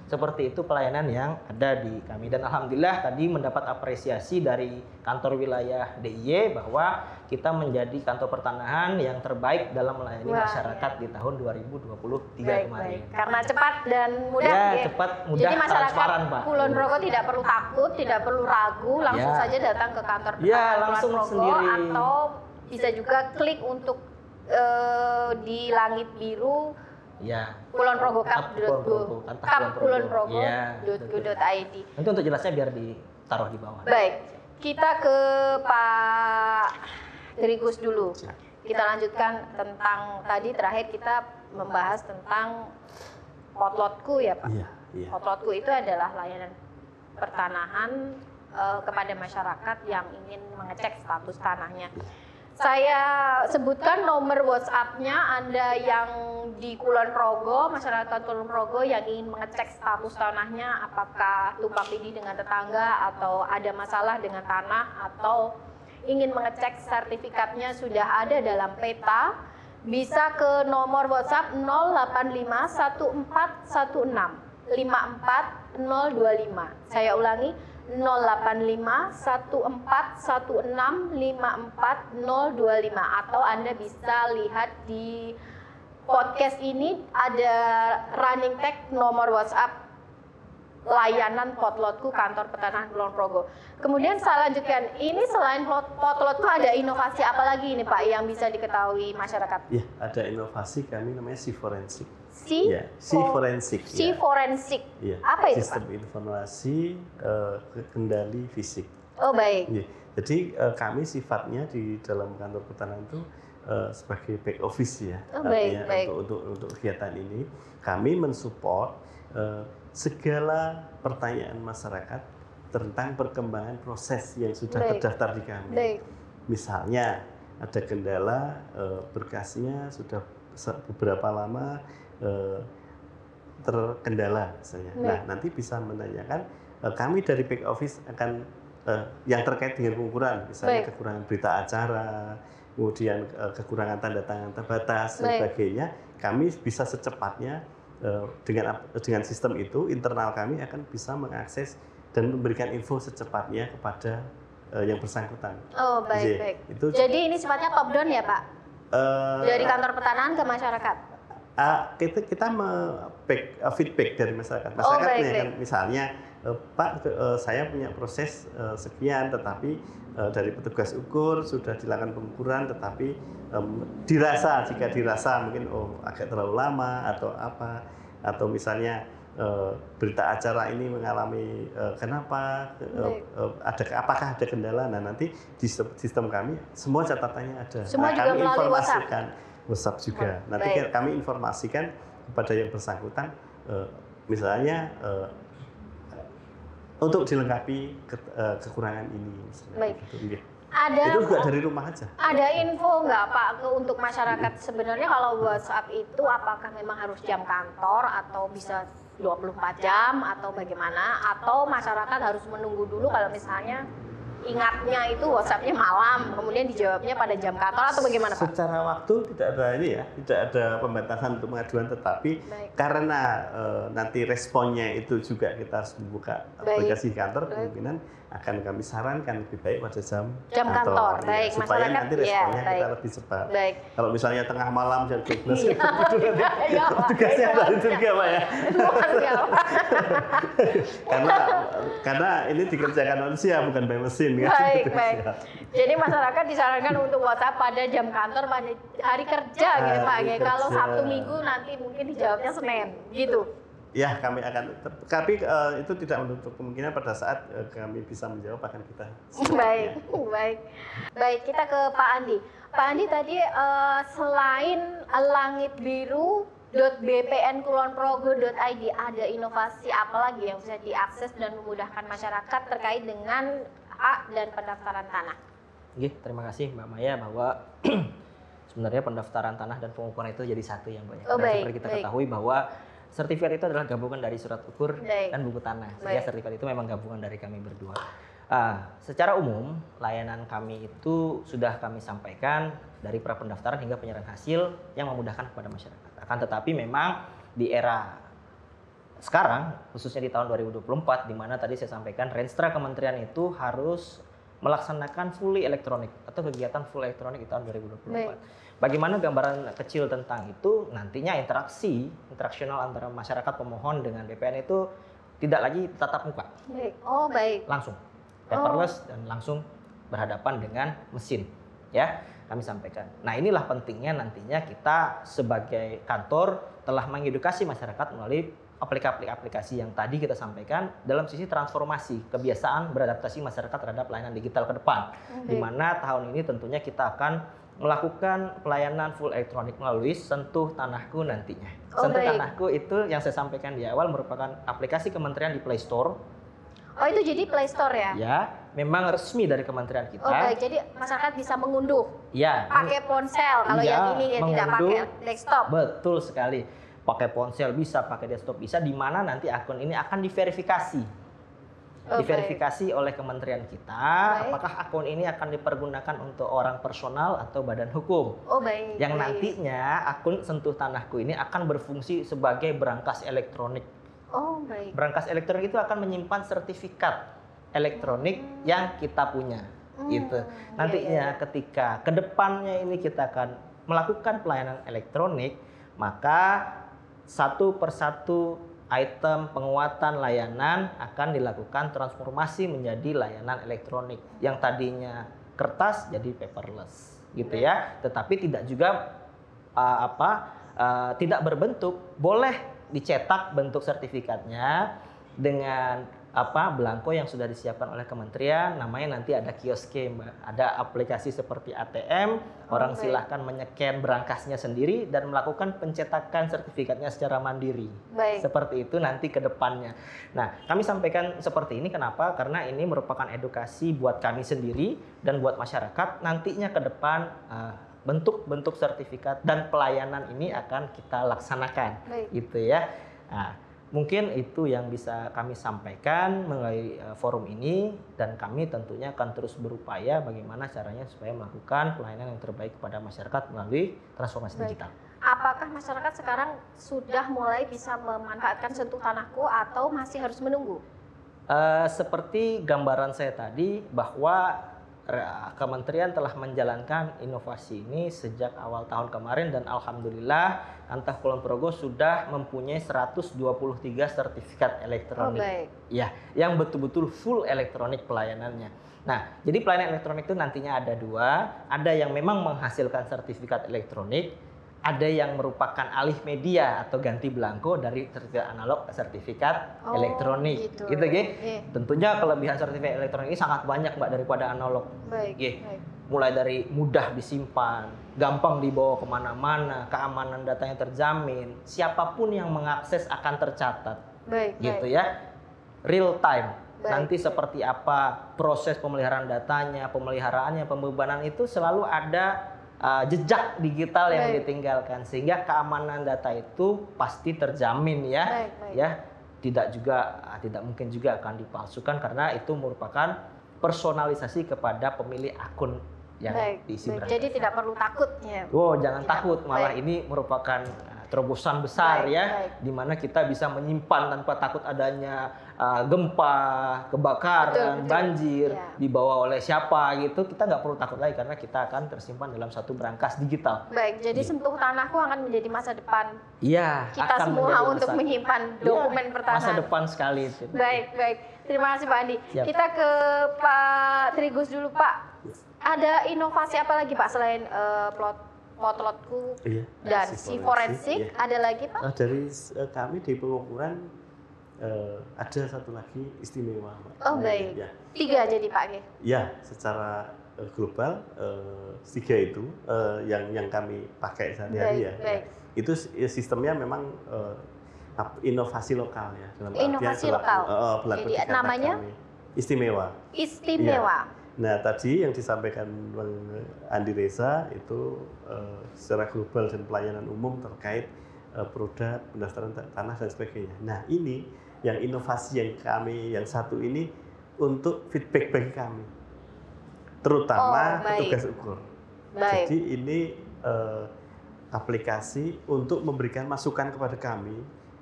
Seperti itu pelayanan yang ada di kami. Dan alhamdulillah tadi mendapat apresiasi dari kantor wilayah DIY bahwa kita menjadi kantor pertanahan yang terbaik dalam melayani masyarakat di tahun 2023 kemarin. Karena cepat dan mudah. Cepat, mudah, jadi masyarakat transparan, Pak. Kulon Progo tidak perlu takut, tidak perlu ragu, langsung saja datang ke kantor pertanahan langsung Kulon Progo sendiri. Atau bisa juga klik untuk di langit biru Kulon Progo kapkulonprogo.go.id. Nanti untuk jelasnya biar ditaruh di bawah. Baik, kita ke Pak Gerigus dulu. Kita lanjutkan tentang tadi terakhir kita membahas tentang potlotku ya Pak. Potlotku itu adalah layanan pertanahan kepada masyarakat yang ingin mengecek status tanahnya. Saya sebutkan nomor WhatsApp-nya Anda yang di Kulon Progo, masyarakat Kulon Progo yang ingin mengecek status tanahnya, apakah tumpang tindih dengan tetangga atau ada masalah dengan tanah, atau ingin mengecek sertifikatnya sudah ada dalam peta, bisa ke nomor WhatsApp 0851416 54025. Saya ulangi 0851416 54025, atau Anda bisa lihat di podcast ini ada running tag nomor WhatsApp layanan potlotku kantor pertanahan Kulon Progo. Kemudian saya lanjutkan, ini selain potlotku ada inovasi apa lagi ini Pak yang bisa diketahui masyarakat? Ya, ada inovasi kami namanya C-Forensik. C-Forensik. Ya. Apa itu Sistem Pak? informasi kendali fisik. Baik. Ya. Jadi kami sifatnya di dalam kantor pertanahan itu sebagai back office ya. Baik. Untuk kegiatan ini kami mensupport segala pertanyaan masyarakat tentang perkembangan proses yang sudah terdaftar di kami. Misalnya ada kendala berkasnya sudah beberapa lama terkendala misalnya. Nah, nanti bisa menanyakan, kami dari back office akan yang terkait dengan pengukuran, misalnya kekurangan berita acara, kemudian kekurangan tanda tangan terbatas dan sebagainya, kami bisa secepatnya dengan sistem itu internal kami akan bisa mengakses dan memberikan info secepatnya kepada yang bersangkutan. Baik. Jadi ini sifatnya top down ya Pak? Dari kantor pertanahan ke masyarakat? Kita feedback dari masyarakat. Masyarakatnya kan misalnya, Pak, saya punya proses sekian, tetapi dari petugas ukur sudah dilakukan pengukuran, tetapi jika dirasa mungkin agak terlalu lama atau apa, atau misalnya berita acara ini mengalami kenapa, apakah ada kendala. Nah, nanti di sistem kami semua catatannya ada. Semua juga kami melalui informasikan WhatsApp juga. Nanti kami informasikan kepada yang bersangkutan, misalnya untuk dilengkapi kekurangan ini. Gitu. Itu juga dari rumah aja. Ada info nggak Pak untuk masyarakat sebenarnya kalau WhatsApp itu apakah memang harus jam kantor atau bisa 24 jam atau bagaimana? Atau masyarakat harus menunggu dulu kalau misalnya ingatnya itu WhatsApp-nya malam, kemudian dijawabnya pada jam kantor atau bagaimana Pak? Secara waktu tidak ada ini ya, tidak ada pembatasan untuk pengaduan, tetapi karena nanti responnya itu juga kita harus membuka aplikasi kantor, kemungkinan akan kami sarankan lebih baik pada jam kantor. Ya, Baik, supaya masyarakat, nanti responnya kita lebih cepat. Baik. Kalau misalnya tengah malam jam 12 Ya, Pak. tugasnya ada juga Pak ya. Luar biasa. karena ini dikerjakan manusia bukan by mesin kan. Baik, baik. Jadi masyarakat disarankan untuk WhatsApp pada jam kantor pada hari kerja gitu Pak. Hari Kalau kerja. Sabtu Minggu nanti mungkin dijawabnya Senin gitu. Ya, kami akan, tapi itu tidak menutup kemungkinan pada saat kami bisa menjawab akan kita. Baik, baik. Baik, kita ke Pak Andi. Pak Andi tadi selain langitbiru.bpnkulonprogo.id ada inovasi apa lagi yang bisa diakses dan memudahkan masyarakat terkait dengan hak dan pendaftaran tanah? Oke, terima kasih Mbak Maya bahwa sebenarnya pendaftaran tanah dan pengukuran itu jadi satu yang banyak. Oh, baik, seperti kita baik. ketahui bahwa sertifikat itu adalah gabungan dari surat ukur Baik. dan buku tanah. Baik. Sehingga sertifikat itu memang gabungan dari kami berdua. Secara umum, layanan kami itu sudah kami sampaikan dari prapendaftaran hingga penyerahan hasil yang memudahkan kepada masyarakat. Akan tetapi memang di era sekarang, khususnya di tahun 2024, di mana tadi saya sampaikan Renstra Kementerian itu harus melaksanakan fully elektronik atau kegiatan full elektronik di tahun 2024. Baik. Bagaimana gambaran kecil tentang itu? Nantinya interaksional antara masyarakat pemohon dengan BPN itu tidak lagi tatap muka, Baik. Oh, baik. langsung paperless dan langsung berhadapan dengan mesin. Ya, kami sampaikan. Nah, inilah pentingnya nantinya kita sebagai kantor telah mengedukasi masyarakat melalui aplikasi yang tadi kita sampaikan dalam sisi transformasi kebiasaan beradaptasi masyarakat terhadap layanan digital ke depan. Di mana tahun ini tentunya kita akan melakukan pelayanan full elektronik melalui Sentuh Tanahku nantinya. Oh, Sentuh baik. Tanahku itu yang saya sampaikan di awal merupakan aplikasi kementerian di Play Store. Oh, itu jadi Play Store ya? Ya, memang resmi dari kementerian kita. Oh, baik. Jadi masyarakat bisa mengunduh Ya, pakai ponsel kalau Iya, yang ini ya tidak pakai mengunduh. desktop. Betul sekali. Pakai ponsel bisa, pakai desktop bisa, di mana nanti akun ini akan diverifikasi. Oh, Diverifikasi oleh kementerian kita, Baik. apakah akun ini akan dipergunakan untuk orang personal atau badan hukum. Oh, baik. Yang baik. nantinya akun Sentuh Tanahku ini akan berfungsi sebagai berangkas elektronik. Oh, baik. Berangkas elektronik itu akan menyimpan sertifikat elektronik yang kita punya. Gitu. Nantinya ketika kedepannya ini kita akan melakukan pelayanan elektronik, maka satu persatu item penguatan layanan akan dilakukan transformasi menjadi layanan elektronik yang tadinya kertas jadi paperless, gitu ya. Tetapi tidak juga tidak berbentuk, boleh dicetak bentuk sertifikatnya dengan belangko yang sudah disiapkan oleh kementerian. Namanya nanti ada kioske, Mbak. Ada aplikasi seperti ATM, orang silahkan menyeken berangkasnya sendiri dan melakukan pencetakan sertifikatnya secara mandiri. Baik. Seperti itu nanti ke depannya. Nah, kami sampaikan seperti ini kenapa? Karena ini merupakan edukasi buat kami sendiri dan buat masyarakat. Nantinya ke depan bentuk-bentuk sertifikat dan pelayanan ini akan kita laksanakan. Baik. Gitu ya. Nah, mungkin itu yang bisa kami sampaikan melalui forum ini, dan kami tentunya akan terus berupaya bagaimana caranya supaya melakukan pelayanan yang terbaik kepada masyarakat melalui transformasi digital. Apakah masyarakat sekarang sudah mulai bisa memanfaatkan Sentuh Tanahku atau masih harus menunggu? Seperti gambaran saya tadi bahwa kementerian telah menjalankan inovasi ini sejak awal tahun kemarin, dan alhamdulillah Kantah Kulon Progo sudah mempunyai 123 sertifikat elektronik. Oh, baik. Ya, yang betul-betul full elektronik pelayanannya. Nah, jadi pelayanan elektronik itu nantinya ada dua, ada yang memang menghasilkan sertifikat elektronik, ada yang merupakan alih media atau ganti belangko dari sertifikat analog ke sertifikat elektronik. Gitu, Iya. Tentunya kelebihan sertifikat elektronik ini sangat banyak, Mbak, daripada analog. Baik. Baik. Mulai dari mudah disimpan, gampang dibawa kemana-mana, keamanan datanya terjamin, siapapun yang mengakses akan tercatat. Baik. Gitu ya, real time. Baik. Nanti seperti apa proses pemeliharaan datanya, pemeliharaannya, pembebanan itu selalu ada jejak digital yang Baik. ditinggalkan, sehingga keamanan data itu pasti terjamin ya. Baik. Ya, tidak mungkin juga akan dipalsukan karena itu merupakan personalisasi kepada pemilik akun yang diisi baik. berangkas. Jadi tidak perlu takut ya. Oh, jangan Tidak. takut, malah Baik. ini merupakan terobosan besar Baik, ya, baik. di mana kita bisa menyimpan tanpa takut adanya gempa, kebakaran, Betul. banjir, Ya. dibawa oleh siapa gitu, kita nggak perlu takut lagi karena kita akan tersimpan dalam satu berangkas digital. Baik, jadi sentuh tanahku akan menjadi masa depan Iya, kita akan semua menjadi untuk masa- menyimpan Iya, dokumen pertanahan. masa depan sekali itu. Baik, baik. Terima kasih Pak Andi. Siap. Kita ke Pak Trigus dulu Pak. Ada inovasi apa lagi Pak selain potlotku Iya, dan si forensik? iya. Ada lagi Pak? Dari kami di pengukuran ada satu lagi istimewa, Mbak. Oh baik. Ya, 3 jadi Pak. Oke. ya secara global 3 itu yang kami pakai sehari-hari Baik, ya. baik. Itu sistemnya memang inovasi lokal ya. Dalam artian Inovasi lokal. berlaku Jadi di kata namanya? kami. Istimewa. Istimewa. Nah tadi yang disampaikan Bang Andi Reza itu secara global dan pelayanan umum terkait produk, pendaftaran tanah dan sebagainya. Nah ini yang inovasi yang satu ini untuk feedback bagi kami, terutama baik. petugas ukur. Baik. Jadi ini aplikasi untuk memberikan masukan kepada kami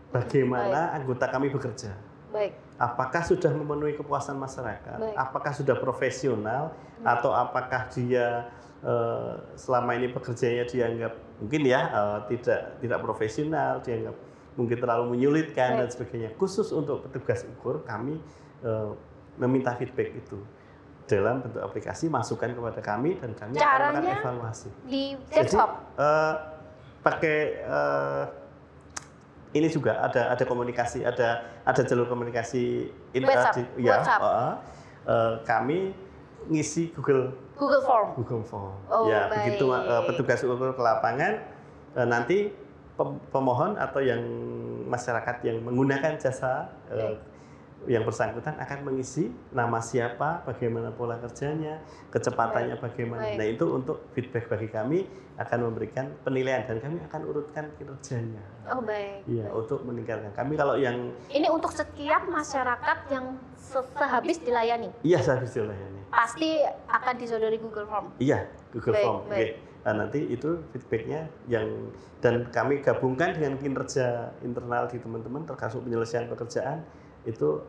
bagaimana anggota kami bekerja. Baik. Apakah sudah memenuhi kepuasan masyarakat? Baik. Apakah sudah profesional? Atau apakah dia selama ini pekerjaannya dianggap mungkin ya tidak profesional, dianggap mungkin terlalu menyulitkan dan sebagainya. Khusus untuk petugas ukur kami meminta feedback itu dalam bentuk aplikasi, masukan kepada kami dan kami akan Caranya melakukan evaluasi. Di Jadi desktop. pakai ini juga ada komunikasi, ada jalur komunikasi WhatsApp, ya. WhatsApp. Kami ngisi Google Form. Oh, ya, baik. begitu petugas ukur ke lapangan nanti pemohon atau yang masyarakat yang menggunakan jasa yang bersangkutan akan mengisi nama siapa, bagaimana pola kerjanya, kecepatannya bagaimana. Baik. Nah itu untuk feedback bagi kami akan memberikan penilaian dan kami akan urutkan kinerjanya. Oh baik. Iya, untuk meningkatkan. Kami kalau yang Ini untuk setiap masyarakat yang sehabis dilayani. iya saya bisa layani. Pasti akan disodori Google Form. Iya, Google Baik, Form. baik. Oke. Nah, nanti itu feedbacknya dan kami gabungkan dengan kinerja internal di teman-teman termasuk penyelesaian pekerjaan itu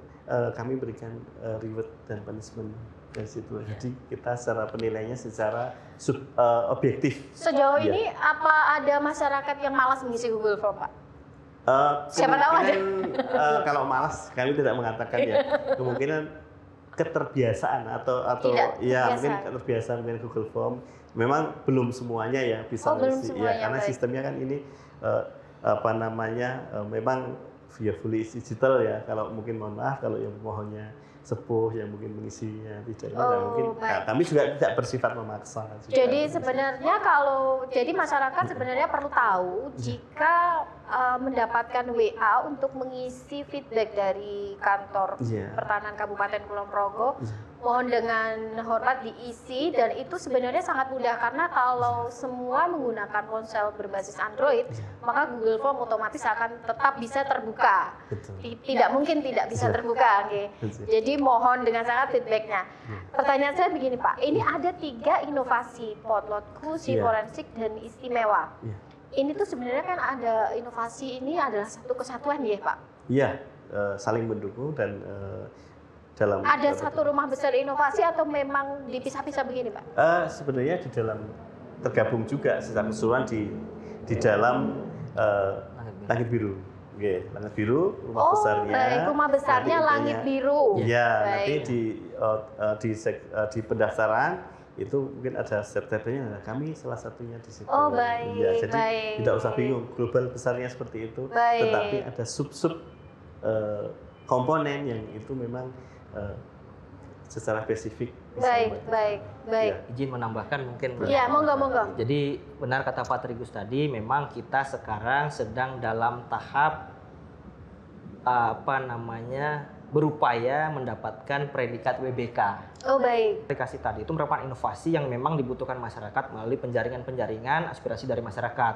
kami berikan reward dan punishment dari situ. Jadi kita secara penilaiannya secara objektif. Sejauh Iya. ini apa ada masyarakat yang malas mengisi Google Form, Pak? Siapa tahu ada. Kalau malas kami tidak mengatakan ya. Kemungkinan keterbiasaan atau Tidak ya terbiasa. mungkin keterbiasaan dengan Google Form. Memang belum semuanya ya bisa Belum mengisi. semuanya, Ya, karena baik. sistemnya kan ini memang via fully digital ya. Kalau mungkin mohon maaf kalau yang pemohonnya sepuh yang mungkin mengisinya tidak ini, mungkin baik. kami juga tidak bersifat memaksa. juga. Jadi sebenarnya masyarakat sebenarnya perlu tahu jika mendapatkan WA untuk mengisi feedback dari kantor Iya. Pertanahan Kabupaten Kulon Progo, Iya. mohon dengan hormat diisi dan itu sebenarnya sangat mudah karena kalau semua menggunakan ponsel berbasis Android, maka Google Form otomatis akan tetap bisa terbuka. Betul. Tidak mungkin tidak bisa Iya. terbuka, oke. Betul. Jadi mohon dengan sangat feedbacknya. Pertanyaan saya begini Pak, ini ada 3 inovasi, potlotku, si Iya. forensik dan istimewa. Iya. Ini tuh sebenarnya kan ada inovasi ini adalah satu kesatuan ya Pak. Iya, saling mendukung dan dalam Ada satu rumah besar inovasi atau memang dipisah-pisah begini Pak? sebenarnya di dalam tergabung juga secara keseluruhan di dalam Langit Biru. Oke, Langit Biru rumah besarnya. Baik, rumah besarnya nanti Langit intinya- Biru. Iya, Baik. nanti di pendaftaran itu mungkin ada step-stepnya. Nah, kami salah satunya di situ. Oh, baik, Iya, jadi baik. tidak usah bingung. Global besarnya seperti itu, Baik. tetapi ada sub-sub komponen yang itu memang secara spesifik. bisa Baik, membantu. baik, baik. Iya. Izin menambahkan mungkin. Iya, monggo. Jadi benar kata Pak Trigus tadi, memang kita sekarang sedang dalam tahap berupaya mendapatkan predikat WBK. Oh baik. Aplikasi tadi itu merupakan inovasi yang memang dibutuhkan masyarakat melalui penjaringan aspirasi dari masyarakat.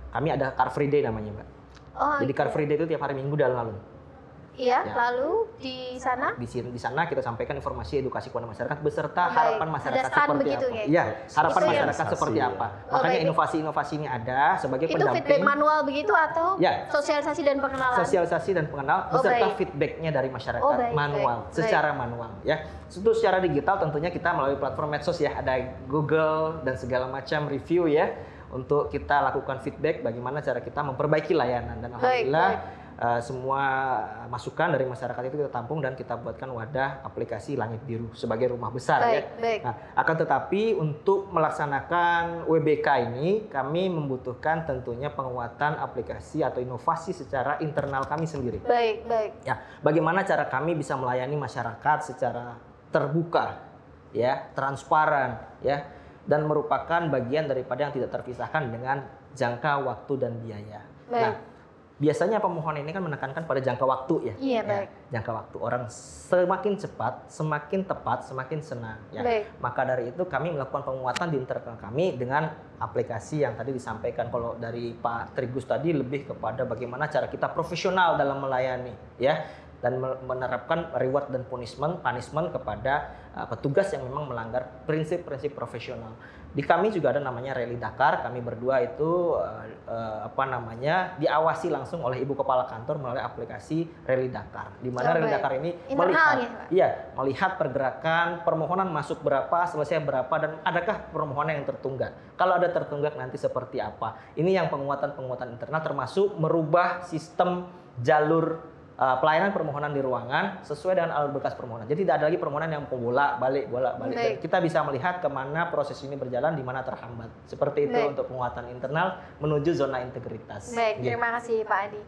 Kami ada Car Free Day namanya, Mbak. Oh, Jadi Car iya. Free Day itu tiap hari Minggu di alun-alun. Iya, Ya. lalu di sana Di sana kita sampaikan informasi edukasi kepada masyarakat beserta Baik. harapan Ada masyarakat stand seperti begitu, apa. ya? Iya, harapan Itu yang- masyarakat seperti Iya. apa. Oh, Makanya baik. inovasi-inovasi ini ada sebagai itu feedback pendamping manual begitu atau Ya. sosialisasi dan pengenalan? sosialisasi dan pengenal Oh, beserta baik. feedbacknya dari masyarakat Oh, baik, manual, baik, secara manual ya. Itu secara digital tentunya kita melalui platform medsos ya, ada Google dan segala macam review ya untuk kita lakukan feedback bagaimana cara kita memperbaiki layanan dan alhamdulillah semua masukan dari masyarakat itu kita tampung dan kita buatkan wadah aplikasi Langit Biru sebagai rumah besar ya. Baik. Nah, akan tetapi untuk melaksanakan WBK ini kami membutuhkan tentunya penguatan aplikasi atau inovasi secara internal kami sendiri. Baik. Ya, bagaimana cara kami bisa melayani masyarakat secara terbuka, ya, transparan, ya, dan merupakan bagian daripada yang tidak terpisahkan dengan jangka waktu dan biaya. Baik. Nah, biasanya pemohon ini kan menekankan pada jangka waktu ya. Iya, Ya, baik. jangka waktu. Orang semakin cepat, semakin tepat, semakin senang. Ya. Baik. Maka dari itu kami melakukan penguatan di internal kami dengan aplikasi yang tadi disampaikan. Kalau dari Pak Trigus tadi lebih kepada bagaimana cara kita profesional dalam melayani, ya, dan menerapkan reward dan punishment kepada petugas yang memang melanggar prinsip-prinsip profesional. Di kami juga ada namanya Rally Dakar. Kami berdua itu diawasi langsung oleh Ibu Kepala Kantor melalui aplikasi Rally Dakar. Di mana Oh, Rally baik. Dakar ini Internal melihat pergerakan permohonan masuk berapa, selesai berapa, dan adakah permohonan yang tertunggak. Kalau ada tertunggak nanti seperti apa. Ini yang penguatan internal termasuk merubah sistem jalur pelayanan permohonan di ruangan sesuai dengan alur berkas permohonan. Jadi tidak ada lagi permohonan yang bolak-balik. Dan Baik. kita bisa melihat kemana proses ini berjalan, di mana terhambat. Seperti itu Baik. untuk penguatan internal menuju zona integritas. Baik, Gitu. terima kasih Pak Adi.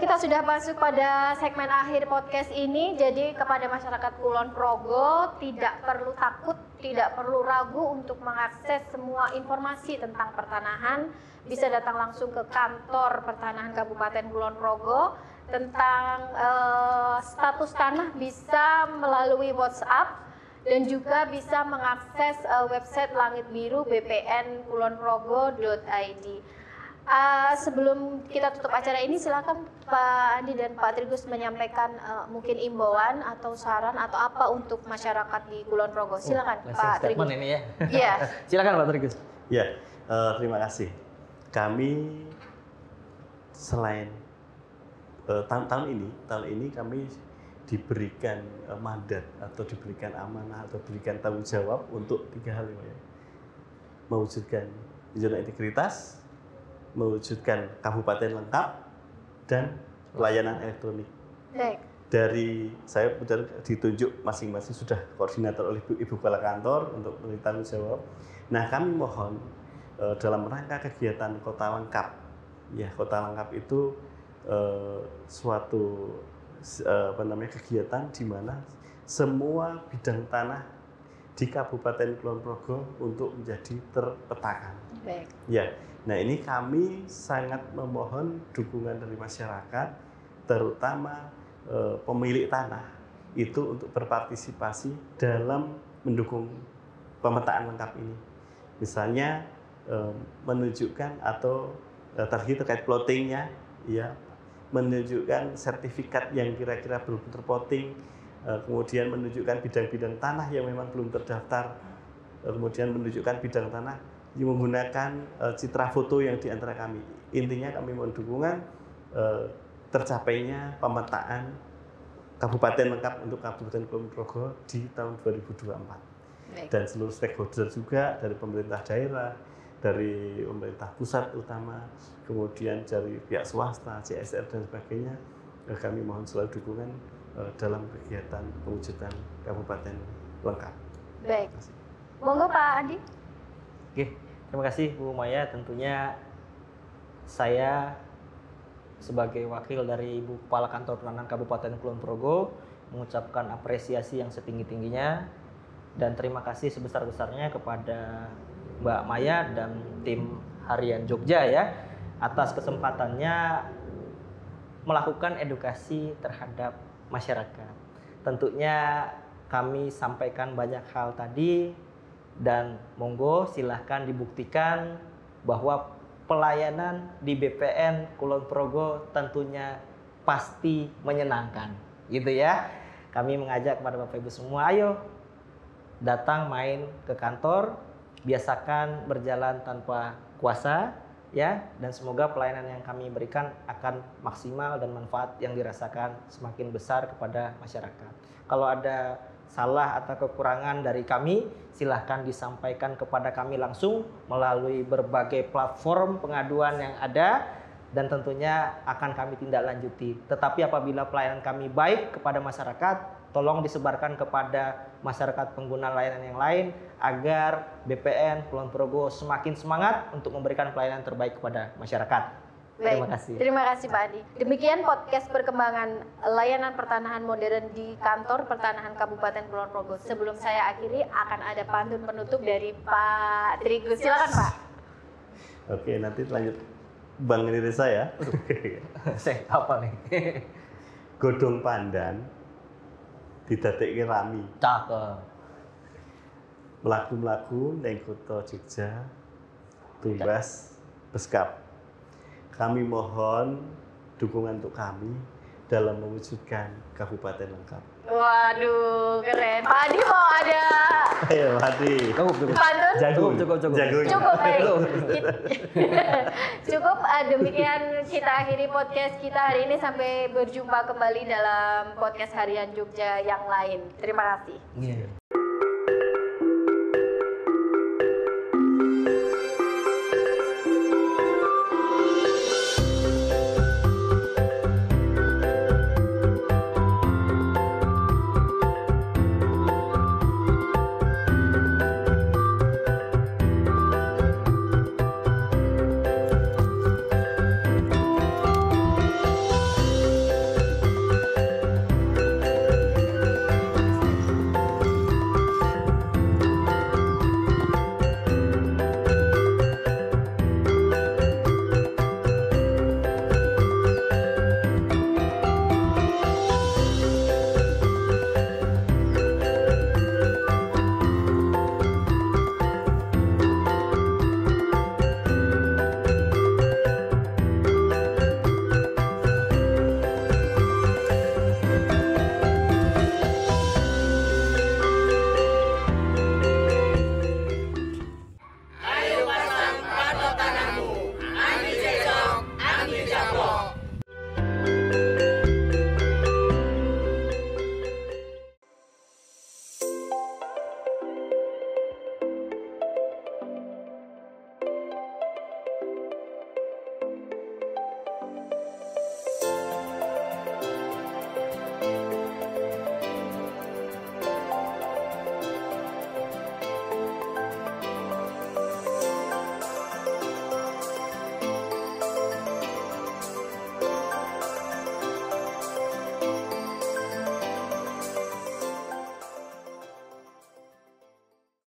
Kita sudah masuk pada segmen akhir podcast ini. Jadi kepada masyarakat Kulon Progo tidak perlu takut, tidak perlu ragu untuk mengakses semua informasi tentang pertanahan. Bisa datang langsung ke kantor pertanahan Kabupaten Kulon Progo. Tentang status tanah bisa melalui WhatsApp dan juga bisa mengakses website Langit Biru bpnkulonprogo.id. Sebelum kita tutup acara ini, silakan Pak Andi dan Pak Trigus menyampaikan mungkin imbauan atau saran atau apa untuk masyarakat di Kulon Progo. Silakan Pak Trigus. Statement ini ya. Iya. Silakan Pak Trigus. Ya, terima kasih. Kami selain tahun ini kami diberikan mandat atau diberikan amanah atau diberikan tanggung jawab untuk 3 hal ya. Mewujudkan zona integritas, mewujudkan kabupaten lengkap, dan layanan elektronik. Baik. Dari saya ditunjuk masing-masing sudah koordinator oleh Ibu Kepala Kantor untuk memberi tanggung jawab. Nah, kami mohon dalam rangka kegiatan Kota Lengkap, ya, Kota Lengkap itu suatu kegiatan di mana semua bidang tanah di Kabupaten Kulon Progo untuk menjadi terpetakan. Baik. Ya, nah ini kami sangat memohon dukungan dari masyarakat, terutama pemilik tanah itu untuk berpartisipasi dalam mendukung pemetaan lengkap ini. Misalnya menunjukkan atau terkait plottingnya, ya, menunjukkan sertifikat yang kira-kira belum terplotting, kemudian menunjukkan bidang-bidang tanah yang memang belum terdaftar, kemudian menunjukkan bidang tanah yang menggunakan citra foto yang diantara kami. Intinya kami mohon dukungan tercapainya pemetaan kabupaten lengkap untuk Kabupaten Kulon Progo di tahun 2024. Baik. Dan seluruh stakeholder juga dari pemerintah daerah, dari pemerintah pusat utama, kemudian dari pihak swasta, CSR dan sebagainya, kami mohon selalu dukungan dalam kegiatan pewujudan kabupaten lengkap. Baik. Monggo Pak Adi. Oke, terima kasih Bu Maya. Tentunya saya sebagai wakil dari Ibu Kepala Kantor Pertanahan Kabupaten Kulon Progo mengucapkan apresiasi yang setinggi-tingginya dan terima kasih sebesar-besarnya kepada Mbak Maya dan tim Harian Jogja ya atas kesempatannya melakukan edukasi terhadap masyarakat. Tentunya kami sampaikan banyak hal tadi dan monggo silahkan dibuktikan bahwa pelayanan di BPN Kulon Progo tentunya pasti menyenangkan. Gitu ya. Kami mengajak kepada Bapak Ibu semua, ayo datang main ke kantor, biasakan berjalan tanpa kuasa ya, dan semoga pelayanan yang kami berikan akan maksimal dan manfaat yang dirasakan semakin besar kepada masyarakat. Kalau ada salah atau kekurangan dari kami, silahkan disampaikan kepada kami langsung melalui berbagai platform pengaduan yang ada, dan tentunya akan kami tindak lanjuti. Tetapi apabila pelayanan kami baik kepada masyarakat, tolong disebarkan kepada masyarakat pengguna layanan yang lain agar BPN Kulon Progo semakin semangat untuk memberikan pelayanan terbaik kepada masyarakat. Terima kasih. Terima kasih Pak Adi. Demikian podcast perkembangan layanan pertanahan modern di Kantor Pertanahan Kabupaten Kulon Progo. Sebelum saya akhiri, akan ada pantun penutup dari Pak Trigus. Silakan Pak. Oke, nanti lanjut Bang Nirisa ya. Saya apa nih? Godhong pandan didadekke rami. Cakep. Mlaku-mlaku ning kutha Jogja tumbas beskap. Kami mohon dukungan untuk kami dalam mewujudkan kabupaten lengkap. Waduh, keren. Pak Adi mau ada Ayo, Hadi. pantun? Jagung. Cukup. Jagung. Cukup, baik. Cukup, demikian kita akhiri podcast kita hari ini. Sampai berjumpa kembali dalam podcast Harian Jogja yang lain. Terima kasih. Yeah.